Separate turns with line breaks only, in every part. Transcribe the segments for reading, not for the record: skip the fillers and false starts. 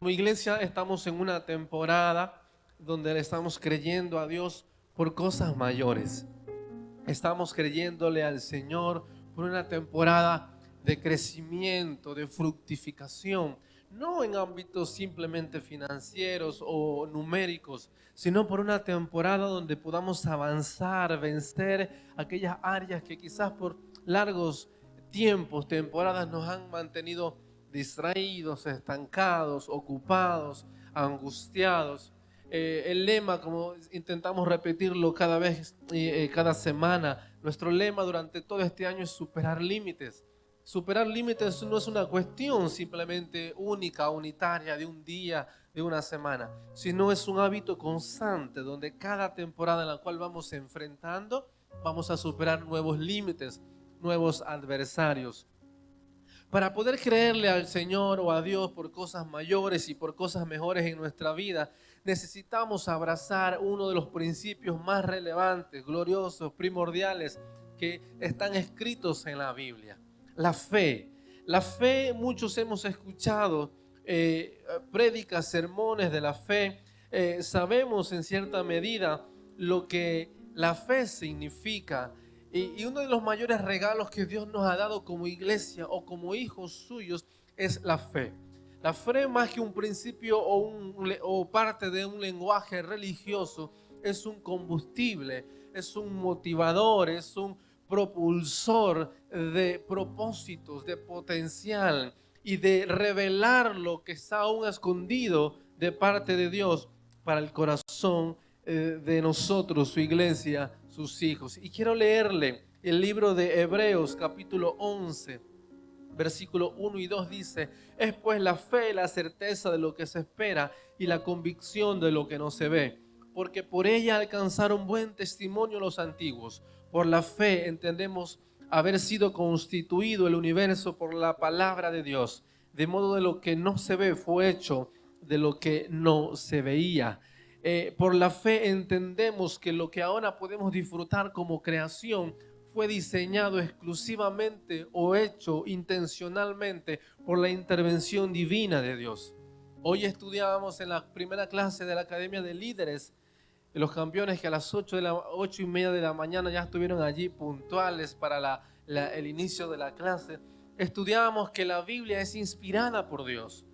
Como iglesia estamos en una temporada donde le estamos creyendo a Dios por cosas mayores. Estamos creyéndole al Señor por una temporada de crecimiento, de fructificación, no en ámbitos simplemente financieros o numéricos, sino por una temporada donde podamos avanzar, vencer aquellas áreas que quizás por largos tiempos, temporadas nos han mantenido distraídos, estancados, ocupados, angustiados. El lema, como intentamos repetirlo cada vez, cada semana, nuestro lema durante todo este año es superar límites. Superar límites no es una cuestión simplemente única, unitaria, de un día, de una semana, sino es un hábito constante donde cada temporada en la cual vamos enfrentando, vamos a superar nuevos límites, nuevos adversarios. Para poder creerle al Señor o a Dios por cosas mayores y por cosas mejores en nuestra vida, necesitamos abrazar uno de los principios más relevantes, gloriosos, primordiales que están escritos en la Biblia: la fe. La fe, muchos hemos escuchado prédicas, sermones de la fe. Sabemos en cierta medida lo que la fe significa. Y uno de los mayores regalos que Dios nos ha dado como iglesia o como hijos suyos es la fe. La fe, más que un principio o parte de un lenguaje religioso, es un combustible, es un motivador, es un propulsor de propósitos, de potencial y de revelar lo que está aún escondido de parte de Dios para el corazón de nosotros, su iglesia, sus hijos. Y quiero leerle el libro de Hebreos capítulo 11, versículo 1 y 2 dice: es pues la fe, la certeza de lo que se espera y la convicción de lo que no se ve, porque por ella alcanzaron buen testimonio los antiguos. Por la fe entendemos haber sido constituido el universo por la palabra de Dios, de modo de lo que no se ve fue hecho de lo que no se veía. Por la fe entendemos que lo que ahora podemos disfrutar como creación fue diseñado exclusivamente o hecho intencionalmente por la intervención divina de Dios. Hoy estudiábamos en la primera clase de la Academia de Líderes, los campeones que a las 8:30 de la mañana ya estuvieron allí puntuales para el inicio de la clase. Estudiábamos que la Biblia es inspirada por Dios.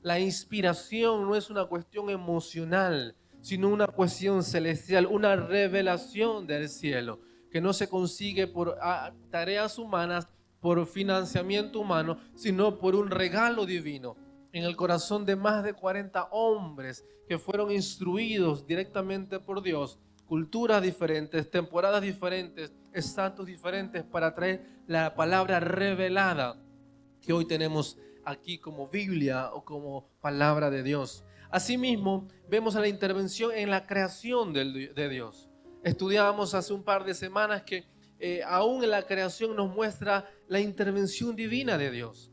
La inspiración no es una cuestión emocional, sino una cuestión celestial, una revelación del cielo, que no se consigue por tareas humanas, por financiamiento humano, sino por un regalo divino en el corazón de más de 40 hombres que fueron instruidos directamente por Dios, culturas diferentes, temporadas diferentes, estatus diferentes, para traer la palabra revelada que hoy tenemos aquí como Biblia o como palabra de Dios. Asimismo, vemos la intervención en la creación de Dios. Estudiábamos hace un par de semanas que aún en la creación nos muestra la intervención divina de Dios.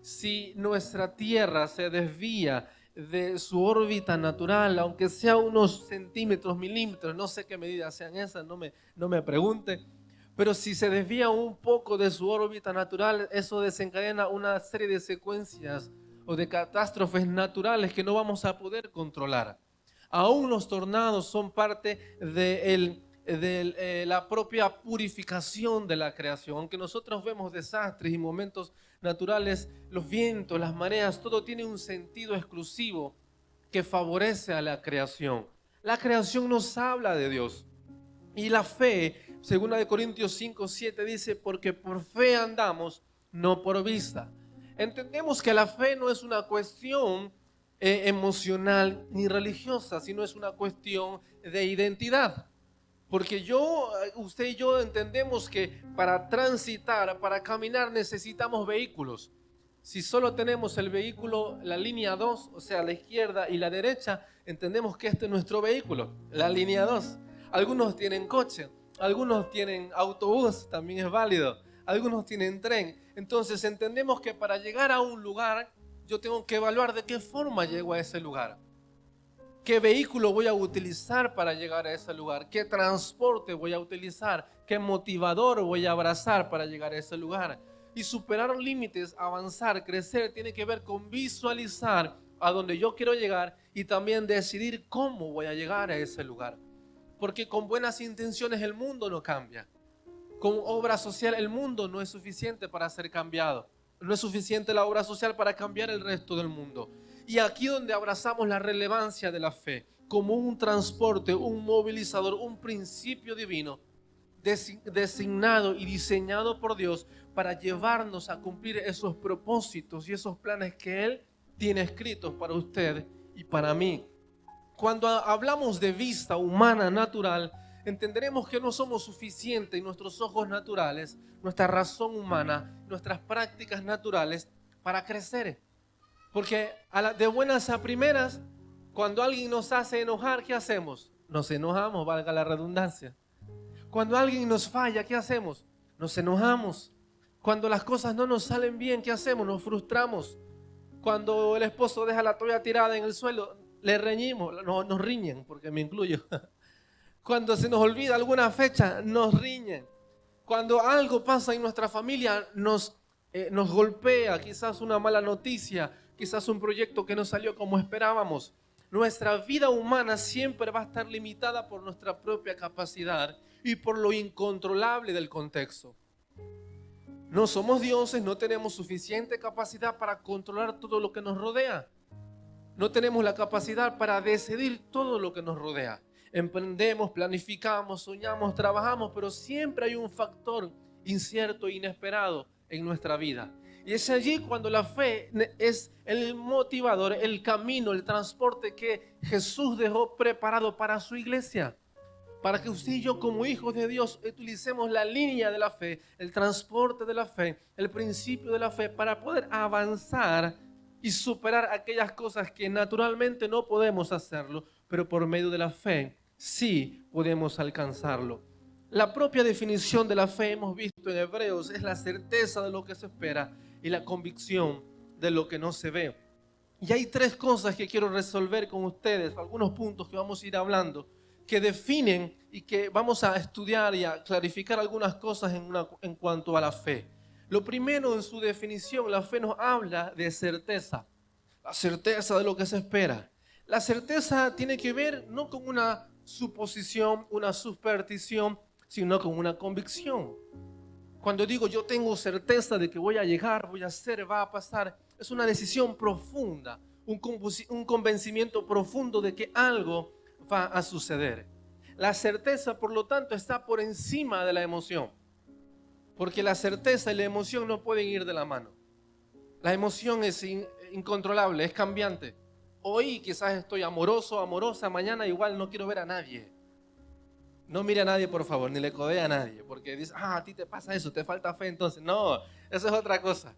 Si nuestra tierra se desvía de su órbita natural, aunque sea unos centímetros, milímetros, no sé qué medidas sean esas, no me pregunte, pero si se desvía un poco de su órbita natural, eso desencadena una serie de secuencias o de catástrofes naturales que no vamos a poder controlar. Aún los tornados son parte de la propia purificación de la creación. Aunque nosotros vemos desastres y momentos naturales, los vientos, las mareas, todo tiene un sentido exclusivo que favorece a la creación. La creación nos habla de Dios. Y la fe, según de Corintios 5:7 dice: porque por fe andamos, no por vista. Entendemos que la fe no es una cuestión emocional ni religiosa, sino es una cuestión de identidad. Porque usted y yo entendemos que para transitar, para caminar, necesitamos vehículos. Si solo tenemos el vehículo, la línea 2, o sea, la izquierda y la derecha, entendemos que este es nuestro vehículo, la línea 2. Algunos tienen coche, algunos tienen autobús, también es válido. Algunos tienen tren. Entonces entendemos que para llegar a un lugar, yo tengo que evaluar de qué forma llego a ese lugar. ¿Qué vehículo voy a utilizar para llegar a ese lugar? ¿Qué transporte voy a utilizar? ¿Qué motivador voy a abrazar para llegar a ese lugar? Y superar límites, avanzar, crecer, tiene que ver con visualizar a donde yo quiero llegar y también decidir cómo voy a llegar a ese lugar. Porque con buenas intenciones el mundo no cambia. Con obra social el mundo no es suficiente para ser cambiado. No es suficiente la obra social para cambiar el resto del mundo. Y aquí donde abrazamos la relevancia de la fe como un transporte, un movilizador, un principio divino designado y diseñado por Dios para llevarnos a cumplir esos propósitos y esos planes que Él tiene escritos para usted y para mí. Cuando hablamos de vista humana natural, entenderemos que no somos suficientes en nuestros ojos naturales, nuestra razón humana, nuestras prácticas naturales para crecer. Porque de buenas a primeras, cuando alguien nos hace enojar, ¿qué hacemos? Nos enojamos, valga la redundancia. Cuando alguien nos falla, ¿qué hacemos? Nos enojamos. Cuando las cosas no nos salen bien, ¿qué hacemos? Nos frustramos. Cuando el esposo deja la toalla tirada en el suelo, le reñimos, nos riñen, porque me incluyo. Cuando se nos olvida alguna fecha, nos riñen. Cuando algo pasa en nuestra familia, nos golpea, quizás una mala noticia, quizás un proyecto que no salió como esperábamos. Nuestra vida humana siempre va a estar limitada por nuestra propia capacidad y por lo incontrolable del contexto. No somos dioses, no tenemos suficiente capacidad para controlar todo lo que nos rodea. No tenemos la capacidad para decidir todo lo que nos rodea. Emprendemos, planificamos, soñamos, trabajamos, pero siempre hay un factor incierto e inesperado en nuestra vida. Y es allí cuando la fe es el motivador, el camino, el transporte que Jesús dejó preparado para su iglesia. Para que usted y yo como hijos de Dios utilicemos la línea de la fe, el transporte de la fe, el principio de la fe para poder avanzar y superar aquellas cosas que naturalmente no podemos hacerlo, pero por medio de la fe sí podemos alcanzarlo. La propia definición de la fe, hemos visto en Hebreos, es la certeza de lo que se espera y la convicción de lo que no se ve. Y hay tres cosas que quiero resolver con ustedes, algunos puntos que vamos a ir hablando, que definen y que vamos a estudiar y a clarificar algunas cosas en cuanto a la fe. Lo primero, en su definición, la fe nos habla de certeza, la certeza de lo que se espera. La certeza tiene que ver no con una suposición, una superstición, sino con una convicción. Cuando digo yo tengo certeza de que voy a llegar, voy a hacer, va a pasar, es una decisión profunda, un convencimiento profundo de que algo va a suceder. La certeza, por lo tanto, está por encima de la emoción, porque la certeza y la emoción no pueden ir de la mano. La emoción es incontrolable, es cambiante. Hoy quizás estoy amoroso, amorosa, mañana igual no quiero ver a nadie. No mire a nadie, por favor, ni le codee a nadie, porque dice, a ti te pasa eso, te falta fe, entonces. No, eso es otra cosa.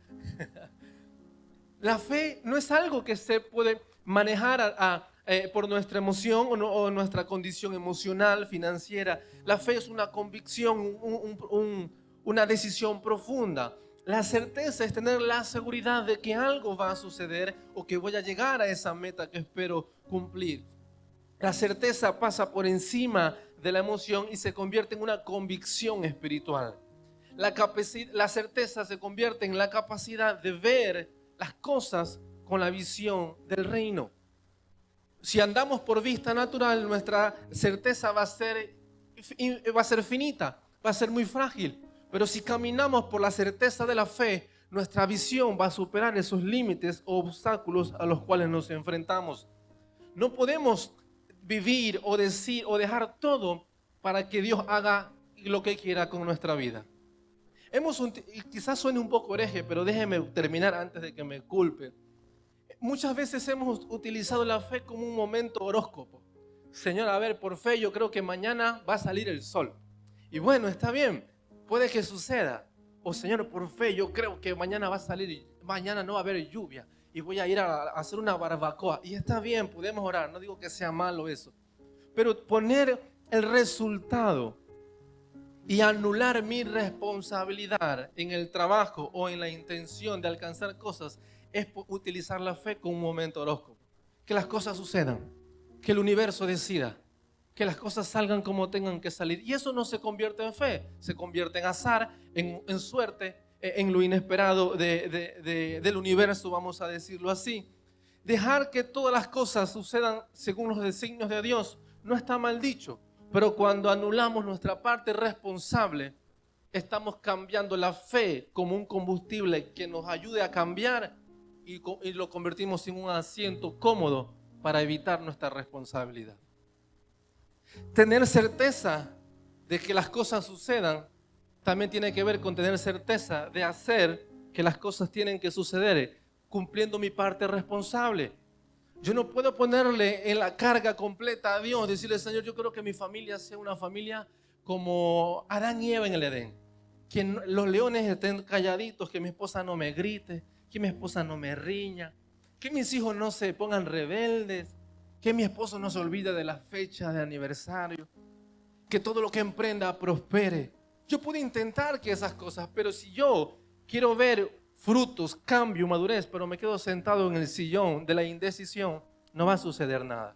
La fe no es algo que se puede manejar por nuestra emoción o nuestra condición emocional, financiera. La fe es una convicción, una decisión profunda. La certeza es tener la seguridad de que algo va a suceder o que voy a llegar a esa meta que espero cumplir. La certeza pasa por encima de la emoción y se convierte en una convicción espiritual. La certeza se convierte en la capacidad de ver las cosas con la visión del reino. Si andamos por vista natural, nuestra certeza va a ser finita, va a ser muy frágil. Pero si caminamos por la certeza de la fe, nuestra visión va a superar esos límites o obstáculos a los cuales nos enfrentamos. No podemos vivir o decir o dejar todo para que Dios haga lo que quiera con nuestra vida. Quizás suene un poco hereje, pero déjeme terminar antes de que me culpe. Muchas veces hemos utilizado la fe como un momento horóscopo. Señor, a ver, por fe yo creo que mañana va a salir el sol. Y bueno, está bien, puede que suceda. O Señor, por fe yo creo que mañana va a salir, mañana no va a haber lluvia y voy a ir a hacer una barbacoa. Y está bien, podemos orar, no digo que sea malo eso. Pero poner el resultado y anular mi responsabilidad en el trabajo o en la intención de alcanzar cosas es utilizar la fe como un momento horóscopo. Que las cosas sucedan, que el universo decida, que las cosas salgan como tengan que salir. Y eso no se convierte en fe, se convierte en azar, en suerte, en lo inesperado del universo, vamos a decirlo así. Dejar que todas las cosas sucedan según los designios de Dios no está mal dicho, pero cuando anulamos nuestra parte responsable, estamos cambiando la fe como un combustible que nos ayude a cambiar y lo convertimos en un asiento cómodo para evitar nuestra responsabilidad. Tener certeza de que las cosas sucedan también tiene que ver con tener certeza de hacer que las cosas tienen que suceder cumpliendo mi parte responsable. Yo no puedo ponerle en la carga completa a Dios, decirle: Señor, yo quiero que mi familia sea una familia como Adán y Eva en el Edén. Que los leones estén calladitos, que mi esposa no me grite, que mi esposa no me riña, que mis hijos no se pongan rebeldes, que mi esposo no se olvide de las fechas de aniversario, que todo lo que emprenda prospere. Yo puedo intentar que esas cosas, pero si yo quiero ver frutos, cambio, madurez, pero me quedo sentado en el sillón de la indecisión, no va a suceder nada.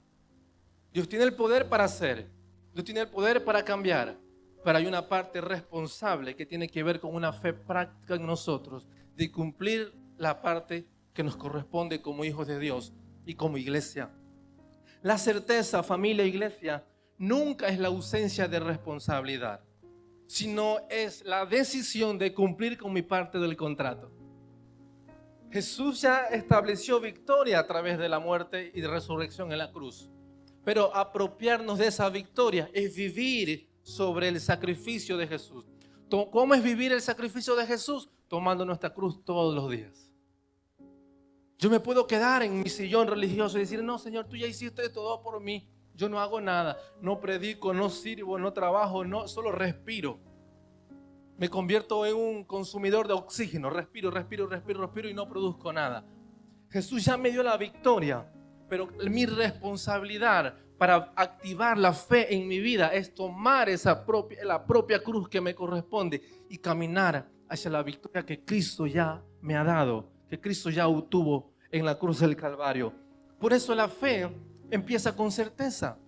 Dios tiene el poder para hacer, Dios tiene el poder para cambiar, pero hay una parte responsable que tiene que ver con una fe práctica en nosotros, de cumplir la parte que nos corresponde como hijos de Dios y como iglesia. La certeza, familia e iglesia, nunca es la ausencia de responsabilidad, sino es la decisión de cumplir con mi parte del contrato. Jesús ya estableció victoria a través de la muerte y de resurrección en la cruz. Pero apropiarnos de esa victoria es vivir sobre el sacrificio de Jesús. ¿Cómo es vivir el sacrificio de Jesús? Tomando nuestra cruz todos los días. Yo me puedo quedar en mi sillón religioso y decir: no, Señor, tú ya hiciste todo por mí. Yo no hago nada, no predico, no sirvo, no trabajo, no, solo respiro. Me convierto en un consumidor de oxígeno. Respiro y no produzco nada. Jesús ya me dio la victoria, pero mi responsabilidad para activar la fe en mi vida es tomar la propia cruz que me corresponde y caminar hacia la victoria que Cristo ya me ha dado, que Cristo ya obtuvo en la cruz del Calvario. Por eso la fe empieza con certeza.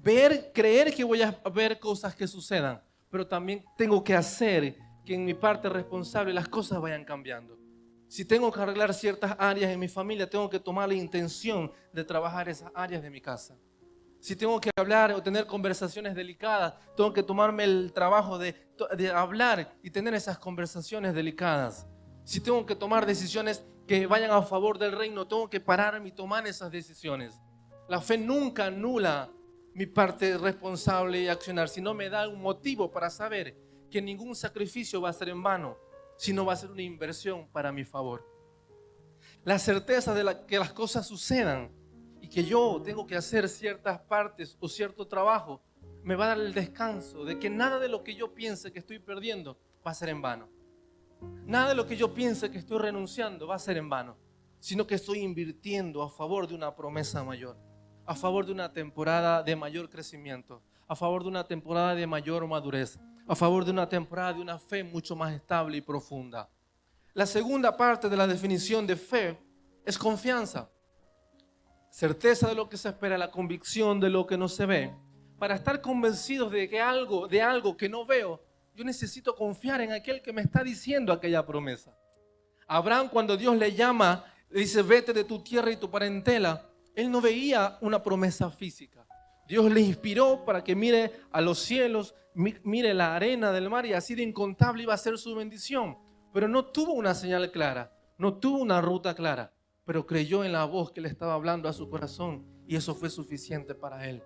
Creer que voy a ver cosas que sucedan, pero también tengo que hacer que en mi parte responsable las cosas vayan cambiando. Si tengo que arreglar ciertas áreas en mi familia, tengo que tomar la intención de trabajar esas áreas de mi casa. Si tengo que hablar o tener conversaciones delicadas, tengo que tomarme el trabajo de hablar y tener esas conversaciones delicadas. Si tengo que tomar decisiones que vayan a favor del reino, tengo que pararme y tomar esas decisiones. La fe nunca anula mi parte responsable y accionar, sino me da un motivo para saber que ningún sacrificio va a ser en vano, sino va a ser una inversión para mi favor. La certeza de que las cosas sucedan y que yo tengo que hacer ciertas partes o cierto trabajo me va a dar el descanso de que nada de lo que yo piense que estoy perdiendo va a ser en vano. Nada de lo que yo piense que estoy renunciando va a ser en vano, sino que estoy invirtiendo a favor de una promesa mayor, a favor de una temporada de mayor crecimiento, a favor de una temporada de mayor madurez, a favor de una temporada de una fe mucho más estable y profunda. La segunda parte de la definición de fe es confianza. Certeza de lo que se espera, la convicción de lo que no se ve. Para estar convencidos de algo que no veo, yo necesito confiar en aquel que me está diciendo aquella promesa. Abraham, cuando Dios le llama, le dice: vete de tu tierra y tu parentela. Él no veía una promesa física. Dios le inspiró para que mire a los cielos, mire la arena del mar, y así de incontable iba a ser su bendición. Pero no tuvo una señal clara, no tuvo una ruta clara, pero creyó en la voz que le estaba hablando a su corazón, y eso fue suficiente para él.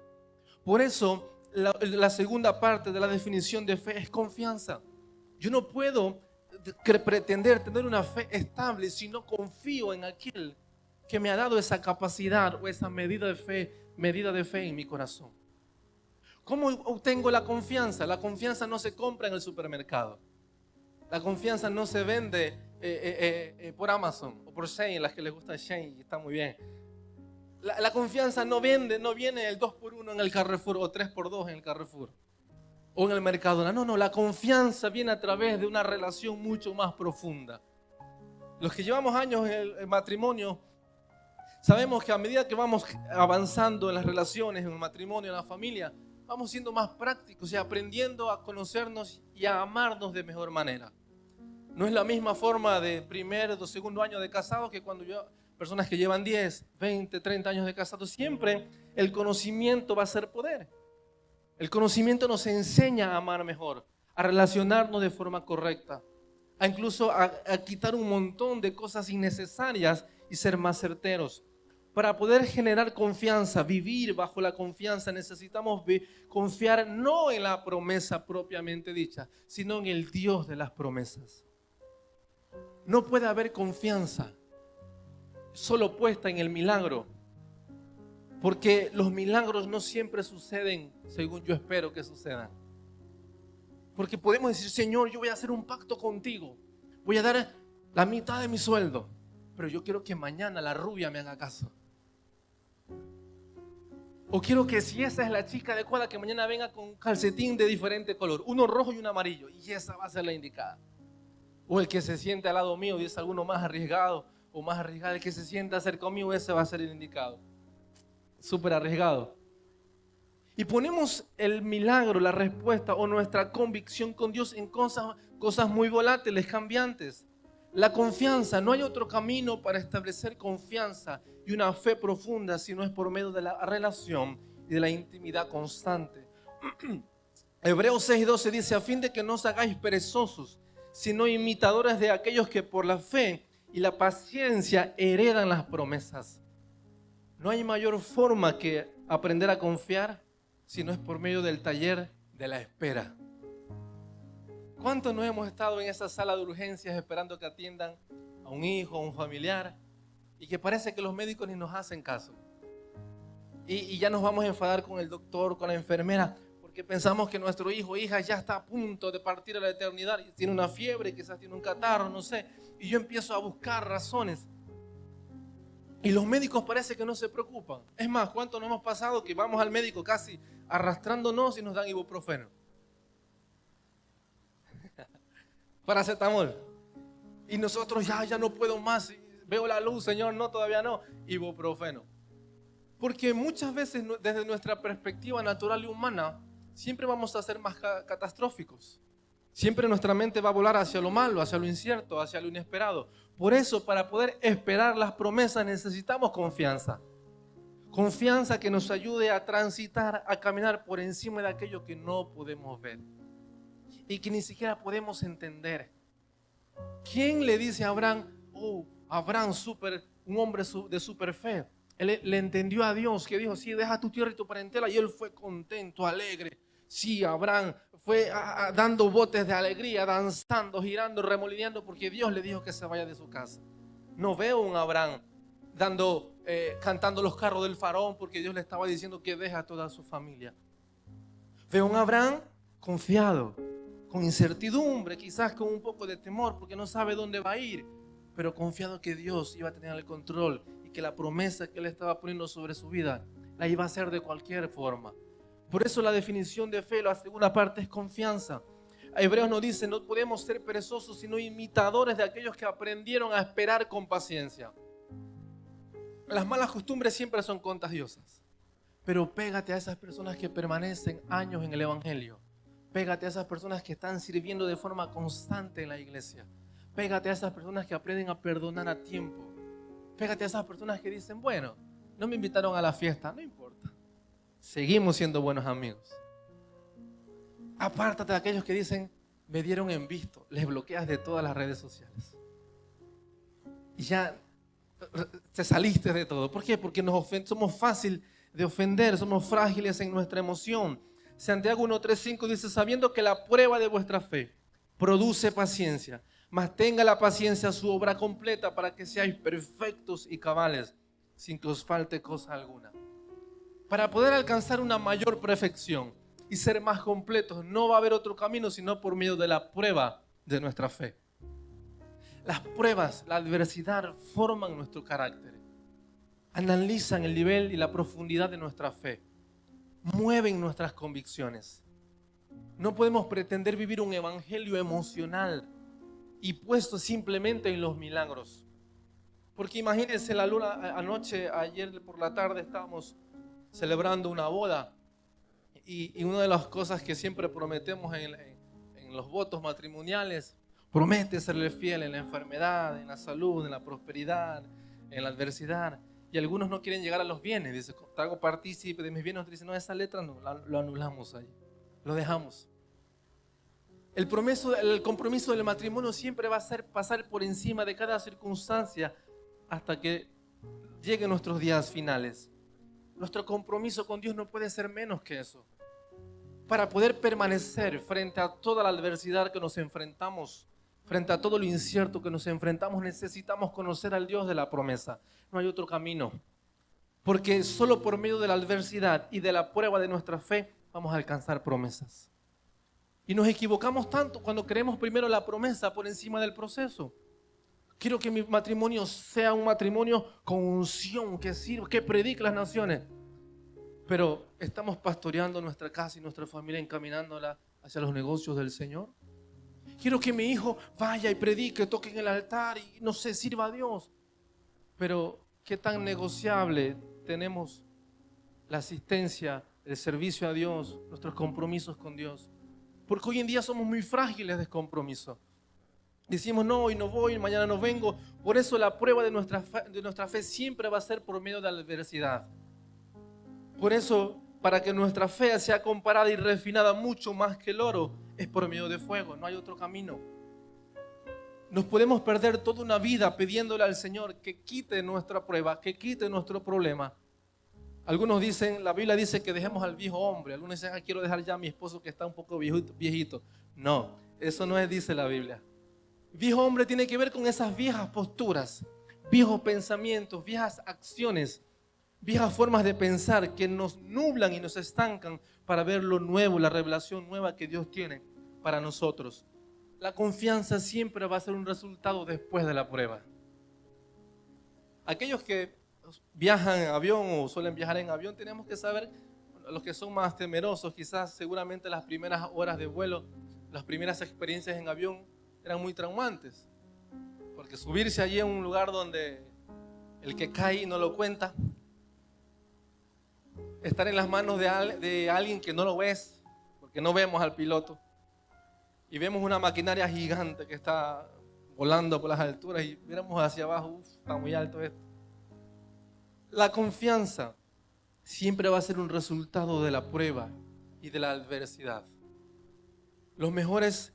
Por eso la segunda parte de la definición de fe es confianza. Yo no puedo pretender tener una fe estable si no confío en aquel que me ha dado esa capacidad o esa medida de fe en mi corazón. ¿Cómo obtengo la confianza? La confianza no se compra en el supermercado. La confianza no se vende por Amazon o por Shein, las que les gusta Shein, está muy bien. La confianza no viene el 2x1 en el Carrefour o 3x2 en el Carrefour o en el Mercadona. No, la confianza viene a través de una relación mucho más profunda. Los que llevamos años en el matrimonio sabemos que a medida que vamos avanzando en las relaciones, en el matrimonio, en la familia, vamos siendo más prácticos y aprendiendo a conocernos y a amarnos de mejor manera. No es la misma forma de primer o segundo año de casado que cuando personas que llevan 10, 20, 30 años de casados, siempre el conocimiento va a ser poder. El conocimiento nos enseña a amar mejor, a relacionarnos de forma correcta, a incluso a quitar un montón de cosas innecesarias y ser más certeros. Para poder generar confianza, vivir bajo la confianza, necesitamos confiar no en la promesa propiamente dicha, sino en el Dios de las promesas. No puede haber confianza solo puesta en el milagro, porque los milagros no siempre suceden según yo espero que sucedan. Porque podemos decir, Señor, yo voy a hacer un pacto contigo, voy a dar la mitad de mi sueldo, pero yo quiero que mañana la rubia me haga caso. O quiero que si esa es la chica adecuada, que mañana venga con un calcetín de diferente color, uno rojo y uno amarillo, y esa va a ser la indicada. O el que se siente al lado mío y es alguno más arriesgado o más arriesgado, el que se sienta cerca mío, ese va a ser el indicado. Súper arriesgado. Y ponemos el milagro, la respuesta o nuestra convicción con Dios en cosas muy volátiles, cambiantes. La confianza, no hay otro camino para establecer confianza y una fe profunda si no es por medio de la relación y de la intimidad constante. Hebreos 6:12 dice, a fin de que no os hagáis perezosos, sino imitadores de aquellos que por la fe y la paciencia heredan las promesas. No hay mayor forma que aprender a confiar si no es por medio del taller de la espera. ¿Cuántos no hemos estado en esa sala de urgencias esperando que atiendan a un hijo, a un familiar, y que parece que los médicos ni nos hacen caso? Y ya nos vamos a enfadar con el doctor, con la enfermera, porque pensamos que nuestro hijo o hija ya está a punto de partir a la eternidad y tiene una fiebre, quizás tiene un catarro, no sé. Y yo empiezo a buscar razones. Y los médicos parece que no se preocupan. Es más, ¿cuánto nos hemos pasado que vamos al médico casi arrastrándonos y nos dan ibuprofeno? Paracetamol. Y nosotros ya no puedo más. Veo la luz, Señor, no, todavía no. Ibuprofeno. Porque muchas veces desde nuestra perspectiva natural y humana siempre vamos a ser más catastróficos. Siempre nuestra mente va a volar hacia lo malo, hacia lo incierto, hacia lo inesperado. Por eso, para poder esperar las promesas necesitamos confianza. Confianza que nos ayude a transitar, a caminar por encima de aquello que no podemos ver y que ni siquiera podemos entender. ¿Quién le dice a Abraham, Abraham, un hombre de super fe? Él le entendió a Dios, que dijo, sí, deja tu tierra y tu parentela, y él fue contento, alegre. Sí, Abraham fue dando botes de alegría, danzando, girando, remolineando, porque Dios le dijo que se vaya de su casa. No veo un Abraham cantando los carros del faraón, porque Dios le estaba diciendo que deja a toda su familia. Veo un Abraham confiado, con incertidumbre, quizás con un poco de temor, porque no sabe dónde va a ir, pero confiado que Dios iba a tener el control y que la promesa que Él estaba poniendo sobre su vida la iba a hacer de cualquier forma. Por eso la definición de fe, la segunda parte, es confianza. Hebreos nos dice, no podemos ser perezosos, sino imitadores de aquellos que aprendieron a esperar con paciencia. Las malas costumbres siempre son contagiosas, pero pégate a esas personas que permanecen años en el Evangelio. Pégate a esas personas que están sirviendo de forma constante en la iglesia. Pégate a esas personas que aprenden a perdonar a tiempo. Pégate a esas personas que dicen, bueno, no me invitaron a la fiesta, no importa. Seguimos siendo buenos amigos. Apártate de aquellos que dicen, me dieron en visto. Les bloqueas de todas las redes sociales. Y ya te saliste de todo. ¿Por qué? Porque somos fácil de ofender, somos frágiles en nuestra emoción. Santiago 1:3-5 dice, sabiendo que la prueba de vuestra fe produce paciencia, mas tenga la paciencia su obra completa para que seáis perfectos y cabales, sin que os falte cosa alguna. Para poder alcanzar una mayor perfección y ser más completos, no va a haber otro camino sino por medio de la prueba de nuestra fe. Las pruebas, la adversidad forman nuestro carácter, analizan el nivel y la profundidad de nuestra fe, mueven nuestras convicciones. No podemos pretender vivir un evangelio emocional y puesto simplemente en los milagros. Porque imagínense la luna ayer por la tarde estábamos celebrando una boda y una de las cosas que siempre prometemos en los votos matrimoniales, promete serle fiel en la enfermedad, en la salud, en la prosperidad,
en la adversidad. Y algunos no quieren llegar a los bienes. Dice, te hago partícipe de mis bienes. Otros dicen, no, esa letra no, lo anulamos ahí. Lo dejamos. El compromiso del matrimonio siempre va a ser pasar por encima de cada circunstancia hasta que lleguen nuestros días finales. Nuestro compromiso con Dios no puede ser menos que eso. Para poder permanecer frente a toda la adversidad que nos enfrentamos, frente a todo lo incierto que nos enfrentamos, necesitamos conocer al Dios de la promesa. No hay otro camino. Porque solo por medio de la adversidad y de la prueba de nuestra fe vamos a alcanzar promesas. Y nos equivocamos tanto cuando queremos primero la promesa por encima del proceso. Quiero que mi matrimonio sea un matrimonio con unción, que sirva, que predique las naciones. Pero estamos pastoreando nuestra casa y nuestra familia, encaminándola hacia los negocios del Señor. Quiero que mi hijo vaya y predique, toque en el altar y no sé, sirva a Dios. Pero ¿qué tan negociable tenemos la asistencia, el servicio a Dios, nuestros compromisos con Dios? Porque hoy en día somos muy frágiles de compromiso. Decimos, no, hoy no voy, mañana no vengo. Por eso la prueba de nuestra fe siempre va a ser por medio de la adversidad. Por eso, para que nuestra fe sea comparada y refinada mucho más que el oro, es por medio de fuego, no hay otro camino. Nos podemos perder toda una vida pidiéndole al Señor que quite nuestra prueba, que quite nuestro problema. Algunos dicen, la Biblia dice que dejemos al viejo hombre. Algunos dicen, quiero dejar ya a mi esposo que está un poco viejito. No, eso no es, dice la Biblia. Viejo hombre tiene que ver con esas viejas posturas, viejos pensamientos, viejas acciones, viejas formas de pensar que nos nublan y nos estancan para ver lo nuevo, la revelación nueva que Dios tiene para nosotros. La confianza siempre va a ser un resultado después de la prueba. Aquellos que viajan en avión o suelen viajar en avión, tenemos que saber, los que son más temerosos, quizás seguramente las primeras horas de vuelo, las primeras experiencias en avión eran muy traumantes, porque subirse allí en un lugar donde el que cae no lo cuenta, estar en las manos de alguien que no lo ves, porque no vemos al piloto, y vemos una maquinaria gigante que está volando por las alturas y miramos hacia abajo, está muy alto esto. La confianza siempre va a ser un resultado de la prueba y de la adversidad. Los mejores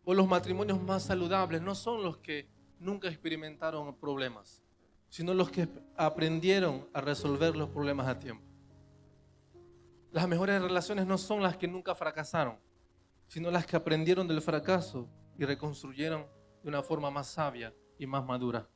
o los matrimonios más saludables no son los que nunca experimentaron problemas, sino los que aprendieron a resolver los problemas a tiempo. Las mejores relaciones no son las que nunca fracasaron, sino las que aprendieron del fracaso y reconstruyeron de una forma más sabia y más madura.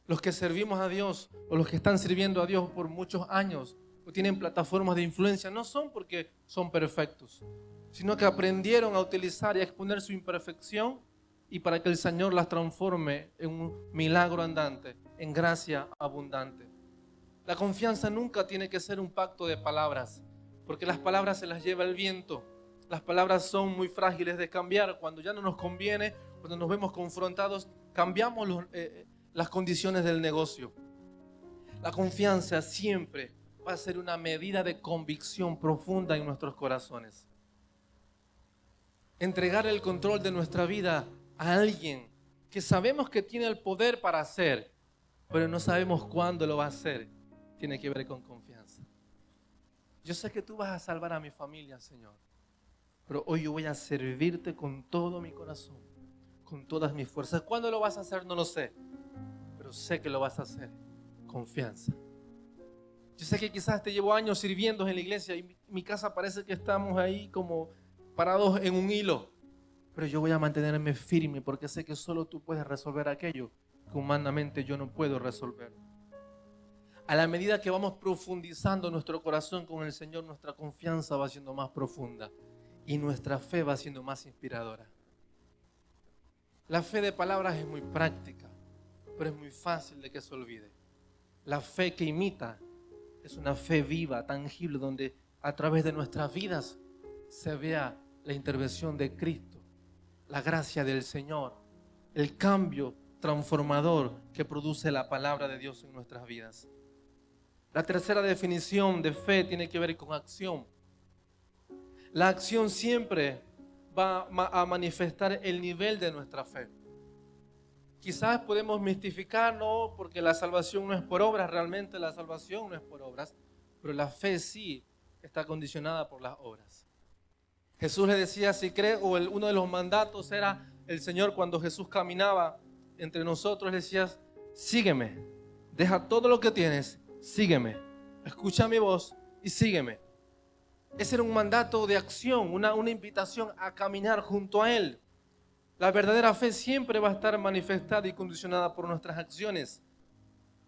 Los que servimos a Dios o los que están sirviendo a Dios por muchos años o tienen plataformas de influencia no son porque son perfectos, sino que aprendieron a utilizar y a exponer su imperfección y para que el Señor las transforme en un milagro andante, en gracia abundante. La confianza nunca tiene que ser un pacto de palabras, porque las palabras se las lleva el viento. Las palabras son muy frágiles de cambiar. Cuando ya no nos conviene, cuando nos vemos confrontados, cambiamos las condiciones del negocio. La confianza siempre va a ser una medida de convicción profunda en nuestros corazones. Entregar el control de nuestra vida a alguien que sabemos que tiene el poder para hacer, pero no sabemos cuándo lo va a hacer, tiene que ver con confianza. Yo sé que tú vas a salvar a mi familia, Señor, pero hoy yo voy a servirte con todo mi corazón, con todas mis fuerzas. ¿Cuándo lo vas a hacer? No lo sé, pero sé que lo vas a hacer. Confianza. Yo sé que quizás te llevo años sirviendo en la iglesia y mi casa parece que estamos ahí como parados en un hilo, pero yo voy a mantenerme firme porque sé que solo tú puedes resolver aquello que humanamente yo no puedo resolver. A la medida que vamos profundizando nuestro corazón con el Señor, nuestra confianza va siendo más profunda y nuestra fe va siendo más inspiradora. La fe de palabras es muy práctica, pero es muy fácil de que se olvide. La fe que imita es una fe viva, tangible, donde a través de nuestras vidas se vea la intervención de Cristo, la gracia del Señor, el cambio transformador que produce la palabra de Dios en nuestras vidas. La tercera definición de fe tiene que ver con acción. La acción siempre va a manifestar el nivel de nuestra fe. quizás podemos mistificar, no, porque la salvación no es por obras, realmente la salvación no es por obras, pero la fe sí está condicionada por las obras. Jesús le decía, si cree, o uno de los mandatos era el Señor cuando Jesús caminaba entre nosotros, le decía, sígueme, deja todo lo que tienes, sígueme, escucha mi voz y sígueme. Ese era un mandato de acción, una invitación a caminar junto a Él. La verdadera fe siempre va a estar manifestada y condicionada por nuestras acciones.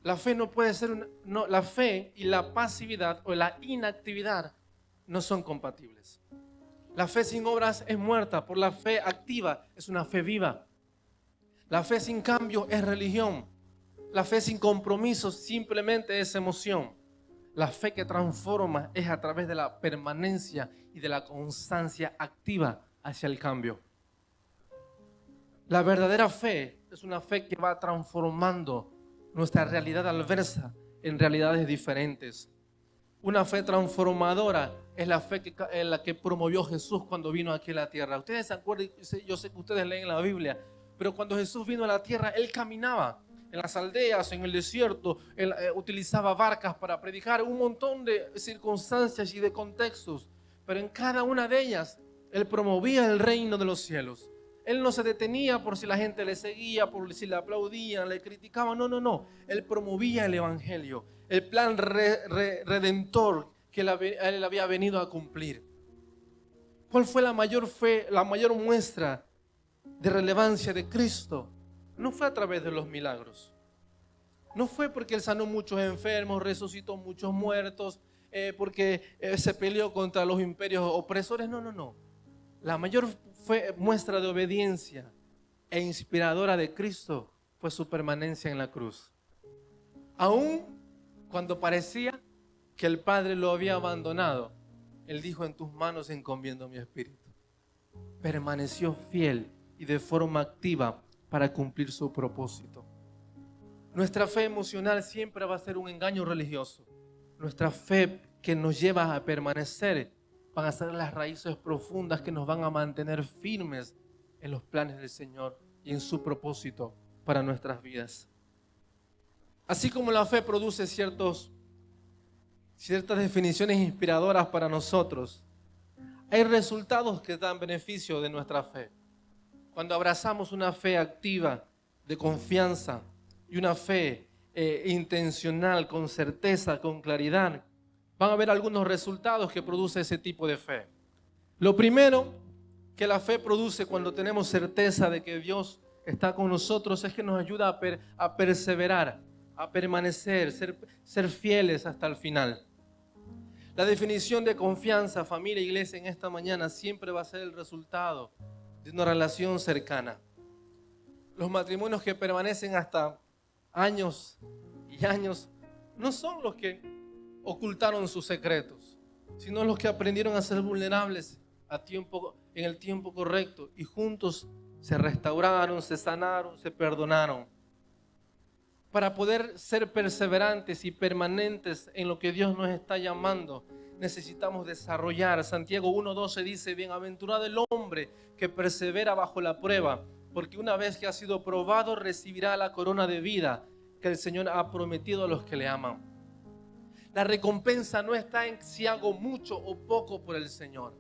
La fe no puede ser, la fe y la pasividad o la inactividad no son compatibles. La fe sin obras es muerta, por la fe activa es una fe viva. La fe sin cambio es religión. La fe sin compromiso simplemente es emoción. La fe que transforma es a través de la permanencia y de la constancia activa hacia el cambio. La verdadera fe es una fe que va transformando nuestra realidad adversa en realidades diferentes. Una fe transformadora es la fe la que promovió Jesús cuando vino aquí a la tierra. Ustedes se acuerdan, yo sé que ustedes leen la Biblia, pero cuando Jesús vino a la tierra, Él caminaba en las aldeas, en el desierto, Él utilizaba barcas para predicar, un montón de circunstancias y de contextos, pero en cada una de ellas Él promovía el reino de los cielos. Él no se detenía por si la gente le seguía, por si le aplaudían, le criticaban. No. Él promovía el evangelio, el plan redentor que él había venido a cumplir. ¿Cuál fue la mayor fe, la mayor muestra de relevancia de Cristo? No fue a través de los milagros. No fue porque Él sanó muchos enfermos, resucitó muchos muertos, porque se peleó contra los imperios opresores. No. La mayor muestra de obediencia e inspiradora de Cristo fue su permanencia en la cruz. Aún cuando parecía que el Padre lo había abandonado, Él dijo, en tus manos encomiendo mi espíritu. Permaneció fiel y de forma activa para cumplir su propósito. Nuestra fe emocional siempre va a ser un engaño religioso. Nuestra fe que nos lleva a permanecer van a ser las raíces profundas que nos van a mantener firmes en los planes del Señor y en su propósito para nuestras vidas. Así como la fe produce ciertas definiciones inspiradoras para nosotros, hay resultados que dan beneficio de nuestra fe. Cuando abrazamos una fe activa, de confianza, y una fe intencional, con certeza, con claridad, van a haber algunos resultados que produce ese tipo de fe. Lo primero que la fe produce cuando tenemos certeza de que Dios está con nosotros es que nos ayuda a perseverar, a permanecer, ser fieles hasta el final. La definición de confianza, familia, iglesia, en esta mañana siempre va a ser el resultado de una relación cercana. Los matrimonios que permanecen hasta años y años no son los que ocultaron sus secretos, sino los que aprendieron a ser vulnerables en el tiempo correcto y juntos se restauraron, se sanaron, se perdonaron. Para poder ser perseverantes y permanentes en lo que Dios nos está llamando, necesitamos desarrollar. Santiago 1:12 dice, bienaventurado el hombre que persevera bajo la prueba, porque una vez que ha sido probado recibirá la corona de vida que el Señor ha prometido a los que le aman. La recompensa no está en si hago mucho o poco por el Señor.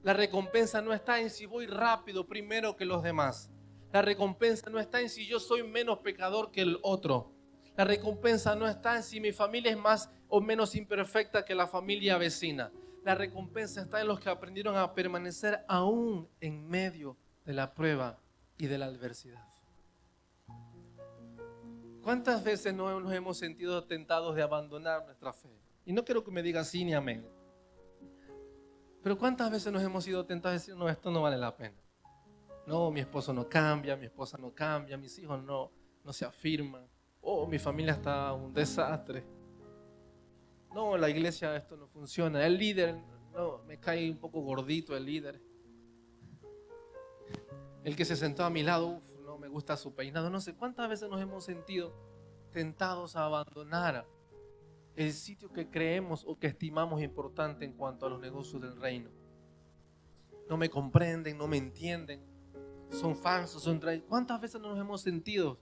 La recompensa no está en si voy rápido primero que los demás. La recompensa no está en si yo soy menos pecador que el otro. La recompensa no está en si mi familia es más o menos imperfecta que la familia vecina. La recompensa está en los que aprendieron a permanecer aún en medio de la prueba y de la adversidad. ¿Cuántas veces no nos hemos sentido tentados de abandonar nuestra fe? Y no quiero que me digan sí ni amén. Pero ¿cuántas veces nos hemos sido tentados de decir, no, esto no vale la pena? No, mi esposo no cambia, mi esposa no cambia, mis hijos no se afirman. Oh, mi familia está un desastre. No, la iglesia esto no funciona. El líder, no, me cae un poco gordito el líder. El que se sentó a mi lado, no me gusta su peinado. No sé cuántas veces nos hemos sentido tentados a abandonar el sitio que creemos o que estimamos importante en cuanto a los negocios del reino. No me comprenden, no me entienden. son falsos, son traidores. ¿Cuántas veces nos hemos sentido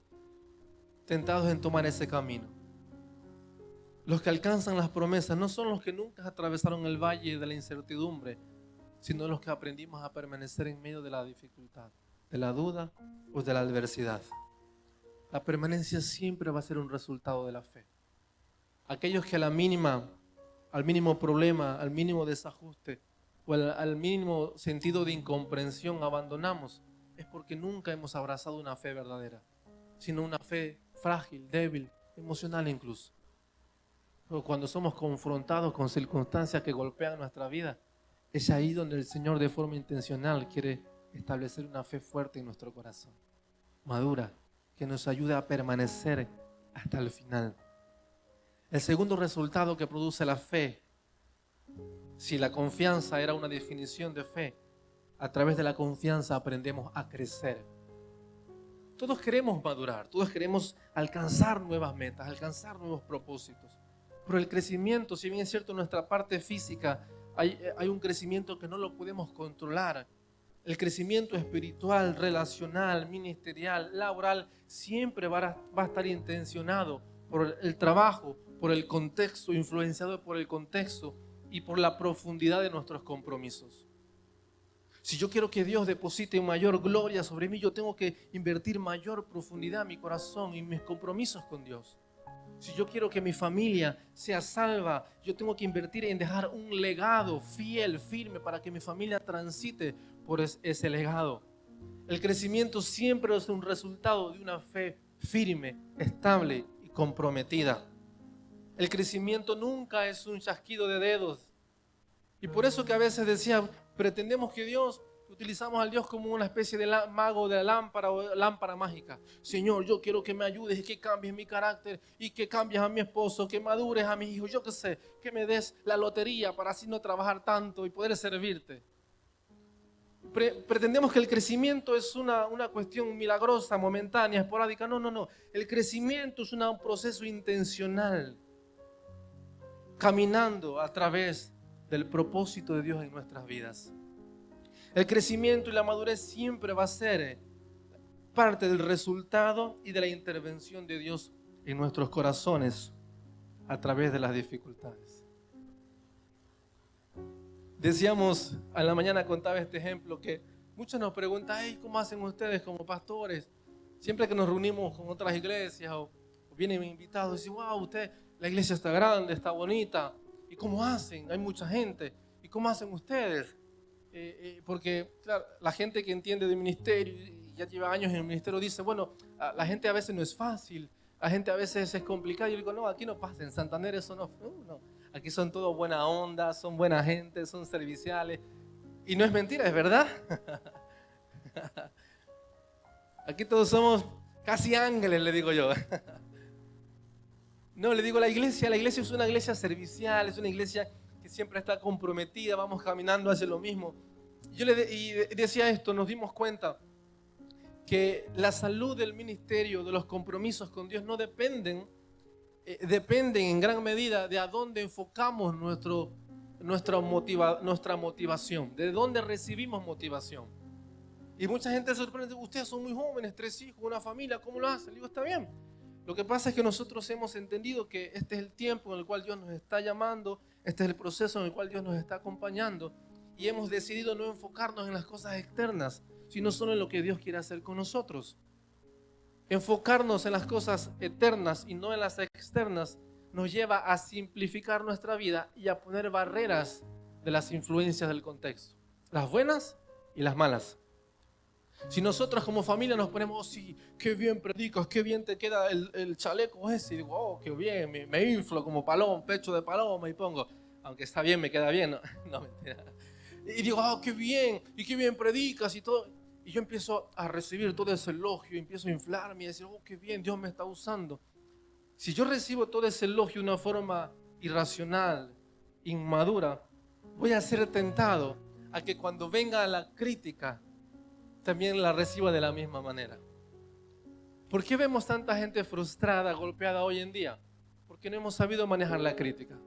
tentados en tomar ese camino? Los que alcanzan las promesas no son los que nunca atravesaron el valle de la incertidumbre, sino los que aprendimos a permanecer en medio de la dificultad, de la duda o de la adversidad. La permanencia siempre va a ser un resultado de la fe. Aquellos que al mínimo problema, al mínimo desajuste o al mínimo sentido de incomprensión abandonamos, es porque nunca hemos abrazado una fe verdadera, sino una fe frágil, débil, emocional incluso. Pero cuando somos confrontados con circunstancias que golpean nuestra vida, es ahí donde el Señor de forma intencional quiere establecer una fe fuerte en nuestro corazón, madura, que nos ayude a permanecer hasta el final. El segundo resultado que produce la fe, si la confianza era una definición de fe, a través de la confianza aprendemos a crecer. Todos queremos madurar, todos queremos alcanzar nuevas metas, alcanzar nuevos propósitos. Pero el crecimiento, si bien es cierto en nuestra parte física, hay un crecimiento que no lo podemos controlar. El crecimiento espiritual, relacional, ministerial, laboral, siempre va a estar intencionado por el trabajo, por el contexto, influenciado por el contexto y por la profundidad de nuestros compromisos. Si yo quiero que Dios deposite mayor gloria sobre mí, yo tengo que invertir mayor profundidad en mi corazón y en mis compromisos con Dios. Si yo quiero que mi familia sea salva, yo tengo que invertir en dejar un legado fiel, firme, para que mi familia transite por ese legado. El crecimiento siempre es un resultado de una fe firme, estable y comprometida. El crecimiento nunca es un chasquido de dedos. Y por eso que a veces decía, pretendemos que Dios, utilizamos al Dios como una especie de mago de la lámpara o lámpara mágica. Señor, yo quiero que me ayudes y que cambies mi carácter y que cambies a mi esposo, que madures a mis hijos, yo qué sé, que me des la lotería para así no trabajar tanto y poder servirte. Pretendemos que el crecimiento es una cuestión milagrosa, momentánea, esporádica. No. El crecimiento es un proceso intencional, caminando a través del propósito de Dios en nuestras vidas. El crecimiento y la madurez siempre va a ser parte del resultado y de la intervención de Dios en nuestros corazones a través de las dificultades. Decíamos, a la mañana contaba este ejemplo, que muchos nos preguntan, hey, ¿cómo hacen ustedes como pastores? Siempre que nos reunimos con otras iglesias o vienen invitados, dicen, wow, la iglesia está grande, está bonita. ¿Y cómo hacen? Hay mucha gente. ¿Y cómo hacen ustedes? Porque claro, la gente que entiende de ministerio y ya lleva años en el ministerio dice, bueno, la gente a veces no es fácil, la gente a veces es complicada. Yo digo, no, aquí no pasa, en Santander eso no. Aquí son todos buena onda, son buena gente, son serviciales. Y no es mentira, es verdad. Aquí todos somos casi ángeles, le digo yo. No, le digo, la iglesia es una iglesia servicial, es una iglesia que siempre está comprometida, vamos caminando hacia lo mismo. Y decía esto, nos dimos cuenta que la salud del ministerio, de los compromisos con Dios no dependen en gran medida de a dónde enfocamos nuestra motivación, de dónde recibimos motivación. Y mucha gente se sorprende, ustedes son muy jóvenes, 3 hijos, una familia, ¿cómo lo hacen? Le digo, está bien. Lo que pasa es que nosotros hemos entendido que este es el tiempo en el cual Dios nos está llamando, este es el proceso en el cual Dios nos está acompañando y hemos decidido no enfocarnos en las cosas externas, sino solo en lo que Dios quiere hacer con nosotros. Enfocarnos en las cosas eternas y no en las externas nos lleva a simplificar nuestra vida y a poner barreras de las influencias del contexto, las buenas y las malas. Si nosotros como familia nos ponemos, oh, sí, qué bien predicas, qué bien te queda el chaleco ese, y digo, oh, qué bien, me inflo como paloma, pecho de paloma y pongo, aunque está bien, me queda bien, no mentira. Y digo, oh, qué bien, y qué bien predicas y todo. Y yo empiezo a recibir todo ese elogio, empiezo a inflarme y decir, oh, qué bien, Dios me está usando. Si yo recibo todo ese elogio de una forma irracional, inmadura, voy a ser tentado a que cuando venga la crítica, también la reciba de la misma manera. ¿Por qué vemos tanta gente frustrada, golpeada hoy en día? Porque no hemos sabido manejar la crítica.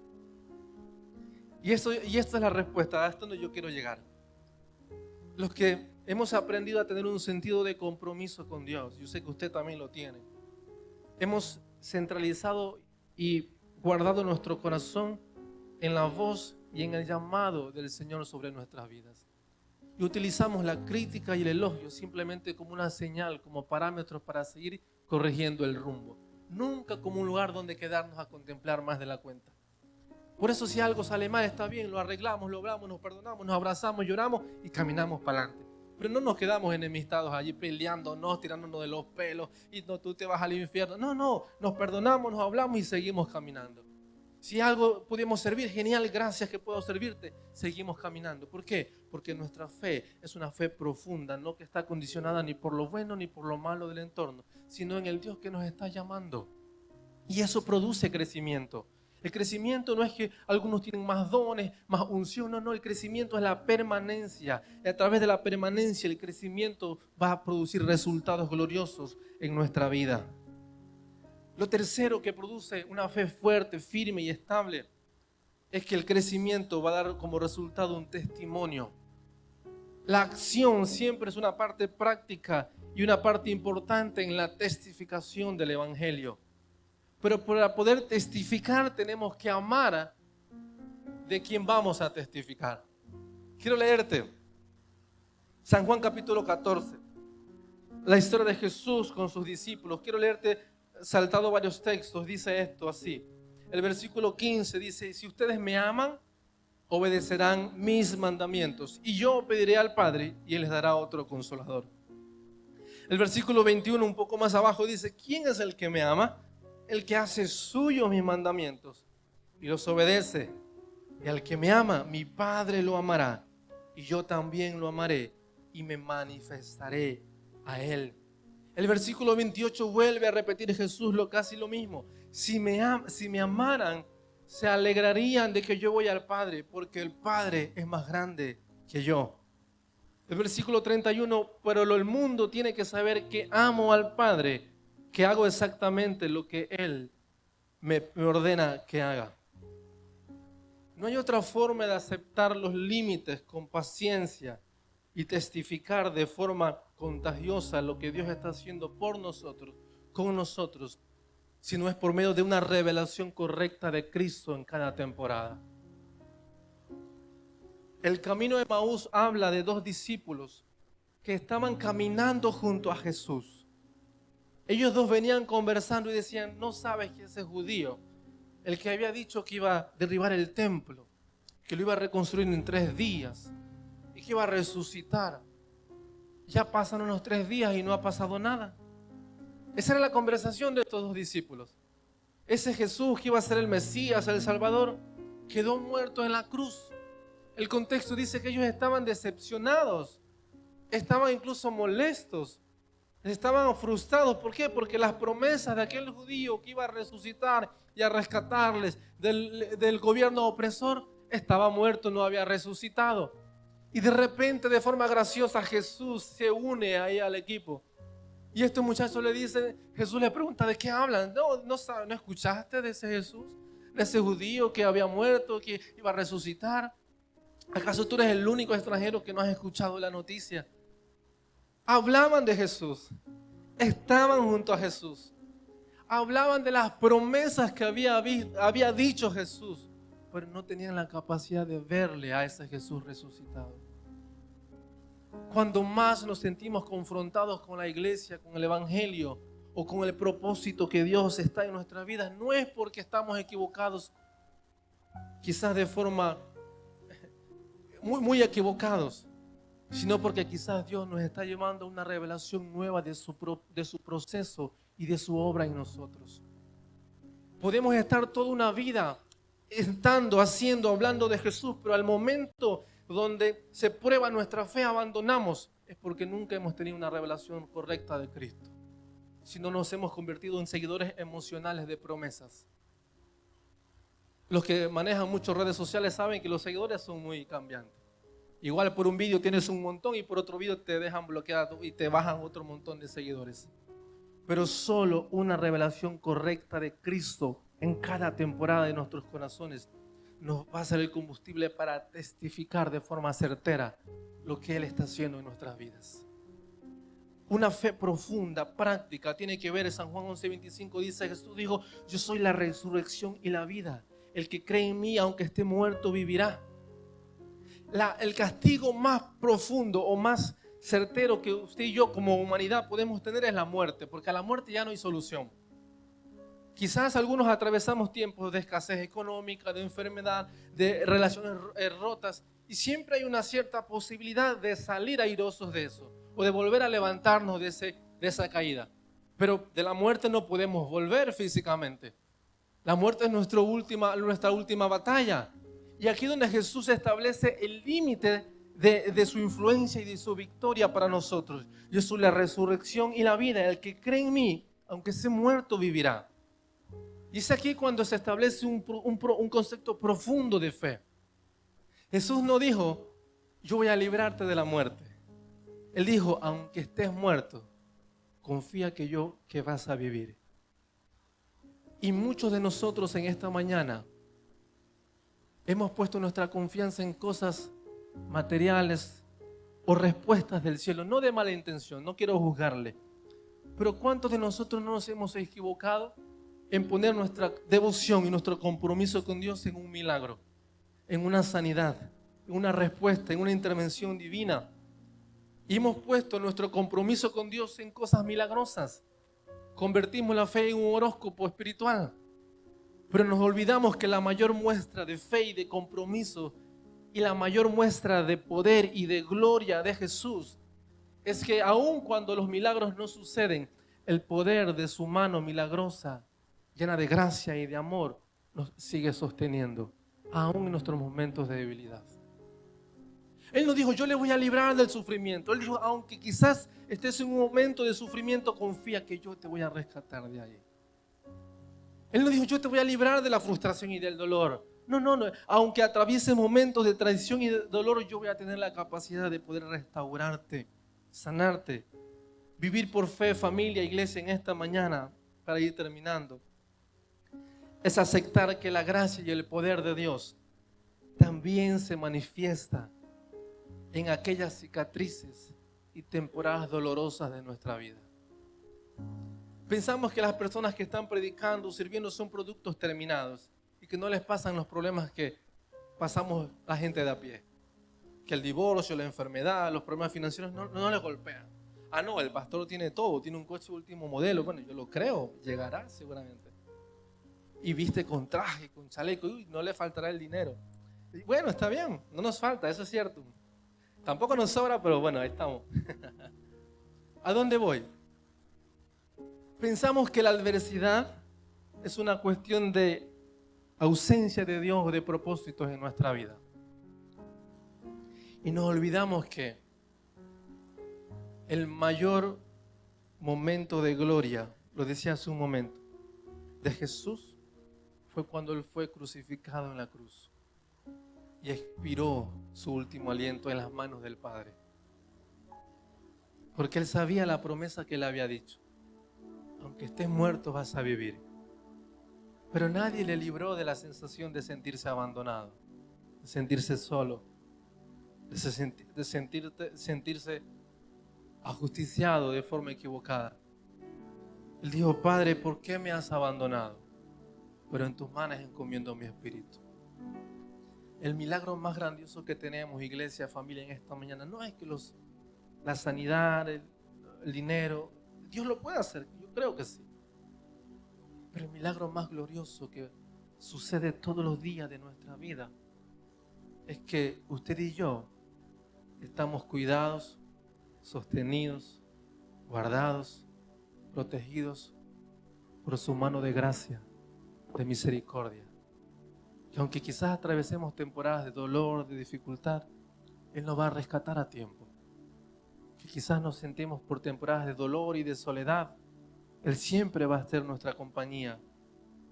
Y esta es la respuesta, a esto donde yo quiero llegar. Los que hemos aprendido a tener un sentido de compromiso con Dios. Yo sé que usted también lo tiene. Hemos centralizado y guardado nuestro corazón en la voz y en el llamado del Señor sobre nuestras vidas. Y utilizamos la crítica y el elogio simplemente como una señal, como parámetros para seguir corrigiendo el rumbo. Nunca como un lugar donde quedarnos a contemplar más de la cuenta. Por eso si algo sale mal, está bien, lo arreglamos, lo hablamos, nos perdonamos, nos abrazamos, lloramos y caminamos para adelante. Pero no nos quedamos enemistados allí peleándonos, tirándonos de los pelos y no, tú te vas al infierno. No, nos perdonamos, nos hablamos y seguimos caminando. Si algo pudimos servir, genial, gracias que puedo servirte. Seguimos caminando. ¿Por qué? Porque nuestra fe es una fe profunda, no que está condicionada ni por lo bueno ni por lo malo del entorno, sino en el Dios que nos está llamando. Y eso produce crecimiento. El crecimiento no es que algunos tienen más dones, más unción, no, el crecimiento es la permanencia. Y a través de la permanencia el crecimiento va a producir resultados gloriosos en nuestra vida. Lo tercero que produce una fe fuerte, firme y estable es que el crecimiento va a dar como resultado un testimonio. La acción siempre es una parte práctica y una parte importante en la testificación del Evangelio. Pero para poder testificar tenemos que amar de quien vamos a testificar. Quiero leerte San Juan capítulo 14, la historia de Jesús con sus discípulos. Quiero leerte saltado varios textos. Dice esto así. El versículo 15 dice: si ustedes me aman, obedecerán mis mandamientos, y yo pediré al Padre y Él les dará otro consolador. El versículo 21, un poco más abajo, dice: ¿quién es el que me ama? El que hace suyos mis mandamientos y los obedece. Y al que me ama, mi Padre lo amará, y yo también lo amaré y me manifestaré a Él. El versículo 28 vuelve a repetir Jesús casi lo mismo. Si me amaran, se alegrarían de que yo voy al Padre, porque el Padre es más grande que yo. El versículo 31, pero el mundo tiene que saber que amo al Padre, que hago exactamente lo que Él me ordena que haga. No hay otra forma de aceptar los límites con paciencia y testificar de forma contagiosa lo que Dios está haciendo por nosotros, con nosotros, si no es por medio de una revelación correcta de Cristo en cada temporada. El camino de Emaús habla de dos discípulos que estaban caminando junto a Jesús. Ellos dos venían conversando y decían: no sabes que ese judío, el que había dicho que iba a derribar el templo, que lo iba a reconstruir en 3 días y que iba a resucitar, ya pasan unos 3 días y no ha pasado nada. Esa era la conversación de estos dos discípulos. Ese Jesús que iba a ser el Mesías, el Salvador, quedó muerto en la cruz. El contexto dice que ellos estaban decepcionados, estaban incluso molestos, estaban frustrados. ¿Por qué? Porque las promesas de aquel judío que iba a resucitar y a rescatarles del gobierno opresor estaba muerto, no había resucitado. Y de repente, de forma graciosa, Jesús se une ahí al equipo. Y estos muchachos le dicen, Jesús le pregunta: ¿de qué hablan? ¿No escuchaste de ese Jesús? De ese judío que había muerto, que iba a resucitar. ¿Acaso tú eres el único extranjero que no has escuchado la noticia? Hablaban de Jesús, estaban junto a Jesús, hablaban de las promesas que había dicho Jesús, pero no tenían la capacidad de verle a ese Jesús resucitado. Cuando más nos sentimos confrontados con la iglesia, con el evangelio o con el propósito que Dios está en nuestras vidas, no es porque estamos equivocados, quizás de forma muy equivocados, sino porque quizás Dios nos está llevando a una revelación nueva de su proceso y de su obra en nosotros. Podemos estar toda una vida haciendo, hablando de Jesús, pero al momento donde se prueba nuestra fe abandonamos. Es porque nunca hemos tenido una revelación correcta de Cristo, sino nos hemos convertido en seguidores emocionales de promesas. Los que manejan muchas redes sociales saben que los seguidores son muy cambiantes. Igual por un vídeo tienes un montón y por otro vídeo te dejan bloqueado y te bajan otro montón de seguidores. Pero solo una revelación correcta de Cristo en cada temporada de nuestros corazones nos va a ser el combustible para testificar de forma certera lo que Él está haciendo en nuestras vidas. Una fe profunda, práctica, tiene que ver, San Juan 11:25 dice, Jesús dijo, yo soy la resurrección y la vida. El que cree en mí, aunque esté muerto, vivirá. El castigo más profundo o más certero que usted y yo como humanidad podemos tener es la muerte, porque a la muerte ya no hay solución. Quizás algunos atravesamos tiempos de escasez económica, de enfermedad, de relaciones rotas, y siempre hay una cierta posibilidad de salir airosos de eso, o de volver a levantarnos de esa caída. Pero de la muerte no podemos volver físicamente. La muerte es nuestra última batalla. Y aquí donde Jesús establece el límite de su influencia y de su victoria para nosotros. Yo soy la resurrección y la vida. El que cree en mí, aunque esté muerto, vivirá. Y es aquí cuando se establece un concepto profundo de fe. Jesús no dijo, yo voy a librarte de la muerte. Él dijo, aunque estés muerto, confía que vas a vivir. Y muchos de nosotros en esta mañana hemos puesto nuestra confianza en cosas materiales o respuestas del cielo, no de mala intención, no quiero juzgarle. Pero ¿cuántos de nosotros no nos hemos equivocado en poner nuestra devoción y nuestro compromiso con Dios en un milagro, en una sanidad, en una respuesta, en una intervención divina? Y hemos puesto nuestro compromiso con Dios en cosas milagrosas. Convertimos la fe en un horóscopo espiritual. Pero nos olvidamos que la mayor muestra de fe y de compromiso y la mayor muestra de poder y de gloria de Jesús es que aun cuando los milagros no suceden, el poder de su mano milagrosa, llena de gracia y de amor, nos sigue sosteniendo, aun en nuestros momentos de debilidad. Él no dijo, yo le voy a librar del sufrimiento. Él dijo, aunque quizás estés en un momento de sufrimiento, confía que yo te voy a rescatar de ahí. Él no dijo, yo te voy a librar de la frustración y del dolor. No. Aunque atravieses momentos de traición y de dolor, yo voy a tener la capacidad de poder restaurarte, sanarte. Vivir por fe, familia, iglesia, en esta mañana, para ir terminando, es aceptar que la gracia y el poder de Dios también se manifiesta en aquellas cicatrices y temporadas dolorosas de nuestra vida. Pensamos que las personas que están predicando, sirviendo, son productos terminados y que no les pasan los problemas que pasamos la gente de a pie. Que el divorcio, la enfermedad, los problemas financieros no les golpean. Ah, no, el pastor tiene todo, tiene un coche último modelo. Bueno, yo lo creo, llegará seguramente. Y viste con traje, con chaleco, no le faltará el dinero. Y bueno, está bien, no nos falta, eso es cierto. Tampoco nos sobra, pero bueno, ahí estamos. ¿A dónde voy? Pensamos que la adversidad es una cuestión de ausencia de Dios o de propósitos en nuestra vida. Y nos olvidamos que el mayor momento de gloria, lo decía hace un momento, de Jesús fue cuando Él fue crucificado en la cruz y expiró su último aliento en las manos del Padre. Porque Él sabía la promesa que Él había dicho. Aunque estés muerto, vas a vivir. Pero nadie le libró de la sensación de sentirse abandonado, de sentirse solo, de sentirse ajusticiado de forma equivocada. Él dijo, Padre, ¿por qué me has abandonado? Pero en tus manos encomiendo mi espíritu. El milagro más grandioso que tenemos, iglesia, familia, en esta mañana, no es que la sanidad, el dinero, Dios lo puede hacer, yo creo que sí. Pero el milagro más glorioso que sucede todos los días de nuestra vida es que usted y yo estamos cuidados, sostenidos, guardados, protegidos por su mano de gracia, de misericordia. Que aunque quizás atravesemos temporadas de dolor, de dificultad, Él nos va a rescatar a tiempo. Que quizás nos sentimos por temporadas de dolor y de soledad, Él siempre va a ser nuestra compañía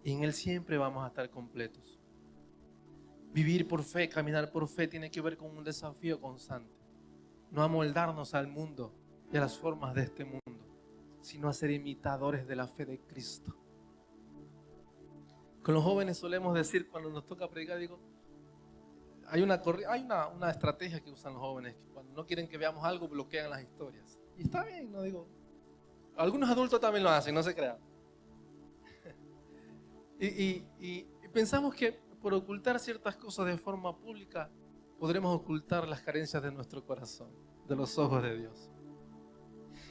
y en Él siempre vamos a estar completos. Vivir por fe, caminar por fe tiene que ver con un desafío constante. No amoldarnos al mundo y a las formas de este mundo, sino a ser imitadores de la fe de Cristo. Con los jóvenes solemos decir, cuando nos toca predicar, digo, hay una estrategia que usan los jóvenes, que cuando no quieren que veamos algo, bloquean las historias. Y está bien, no digo. Algunos adultos también lo hacen, no se crean. Y pensamos que por ocultar ciertas cosas de forma pública, podremos ocultar las carencias de nuestro corazón, de los ojos de Dios.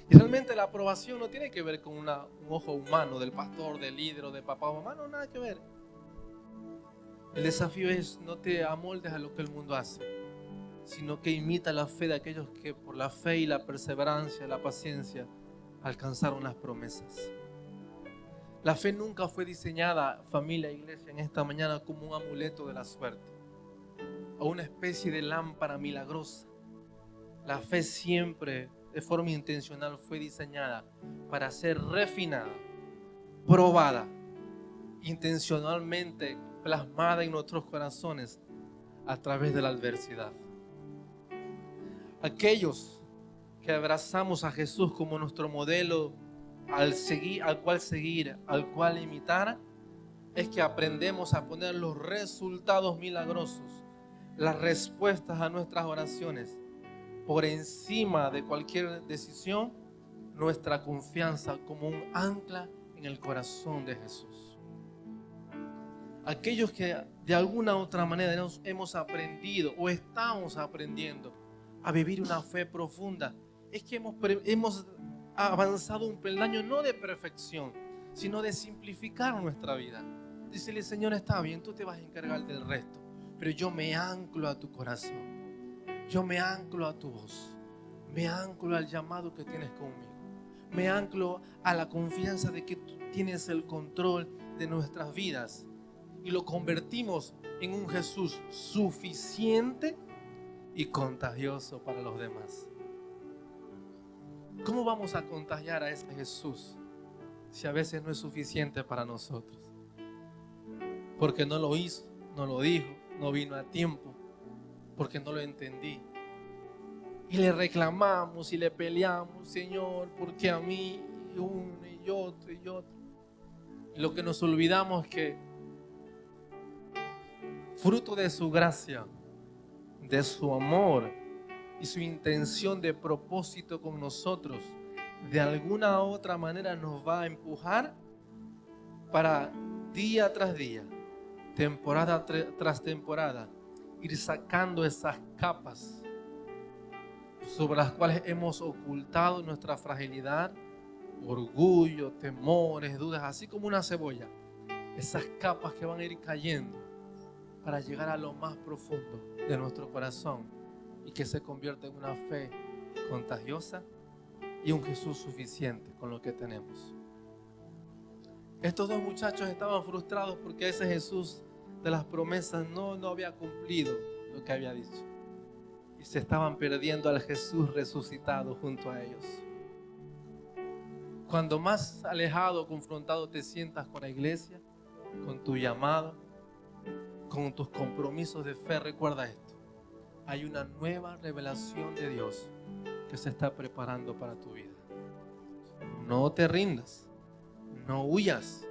Y realmente la aprobación no tiene que ver con un ojo humano del pastor, del líder o de papá o mamá, no, nada que ver. El desafío es no te amoldes a lo que el mundo hace, sino que imita la fe de aquellos que por la fe y la perseverancia, la paciencia, alcanzaron las promesas. La fe nunca fue diseñada, familia e iglesia, en esta mañana como un amuleto de la suerte o una especie de lámpara milagrosa. La fe siempre, de forma intencional, fue diseñada para ser refinada, probada, intencionalmente plasmada en nuestros corazones a través de la adversidad. Aquellos que abrazamos a Jesús como nuestro modelo al cual seguir, al cual imitar, es que aprendemos a poner los resultados milagrosos, las respuestas a nuestras oraciones, por encima de cualquier decisión, nuestra confianza como un ancla en el corazón de Jesús. Aquellos que de alguna u otra manera hemos aprendido o estamos aprendiendo a vivir una fe profunda, es que hemos avanzado un peldaño no de perfección, sino de simplificar nuestra vida. Dícele: Señor, está bien, tú te vas a encargar del resto, pero yo me anclo a tu corazón, yo me anclo a tu voz, me anclo al llamado que tienes conmigo, me anclo a la confianza de que tú tienes el control de nuestras vidas, y lo convertimos en un Jesús suficiente y contagioso para los demás. ¿Cómo vamos a contagiar a ese Jesús si a veces no es suficiente para nosotros? Porque no lo hizo, no lo dijo, no vino a tiempo, porque no lo entendí. Y le reclamamos y le peleamos: Señor, ¿por qué a mí? Y uno y otro y otro. Y lo que nos olvidamos es que fruto de su gracia, de su amor y su intención de propósito con nosotros, de alguna u otra manera nos va a empujar para día tras día, temporada tras temporada, ir sacando esas capas sobre las cuales hemos ocultado nuestra fragilidad, orgullo, temores, dudas, así como una cebolla. Esas capas que van a ir cayendo para llegar a lo más profundo de nuestro corazón y que se convierta en una fe contagiosa y un Jesús suficiente con lo que tenemos. Estos dos muchachos estaban frustrados porque ese Jesús de las promesas no había cumplido lo que había dicho, y se estaban perdiendo al Jesús resucitado junto a ellos. Cuando más alejado, confrontado te sientas con la iglesia, con tu llamado, con tus compromisos de fe, recuerda esto: hay una nueva revelación de Dios que se está preparando para tu vida. No te rindas, no huyas,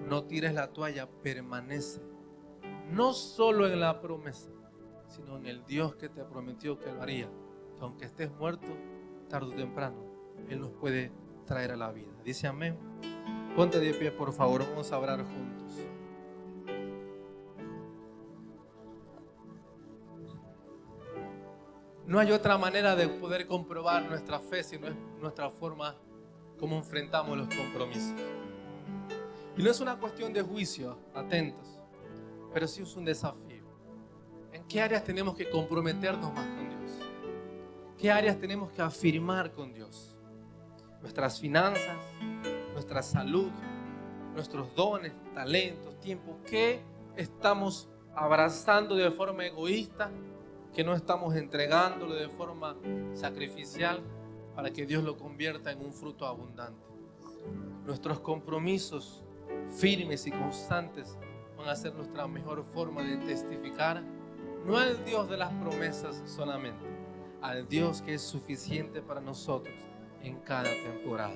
no tires la toalla, permanece. No solo en la promesa, sino en el Dios que te prometió que lo haría. Que aunque estés muerto, tarde o temprano, Él nos puede traer a la vida. Dice amén. Ponte de pie, por favor, vamos a orar juntos. No hay otra manera de poder comprobar nuestra fe si no es nuestra forma como enfrentamos los compromisos. Y no es una cuestión de juicio, atentos, pero sí es un desafío. ¿En qué áreas tenemos que comprometernos más con Dios? ¿Qué áreas tenemos que afirmar con Dios? Nuestras finanzas, nuestra salud, nuestros dones, talentos, tiempo. ¿Qué estamos abrazando de forma egoísta? Que no estamos entregándolo de forma sacrificial para que Dios lo convierta en un fruto abundante. Nuestros compromisos firmes y constantes van a ser nuestra mejor forma de testificar, no al Dios de las promesas solamente, al Dios que es suficiente para nosotros en cada temporada.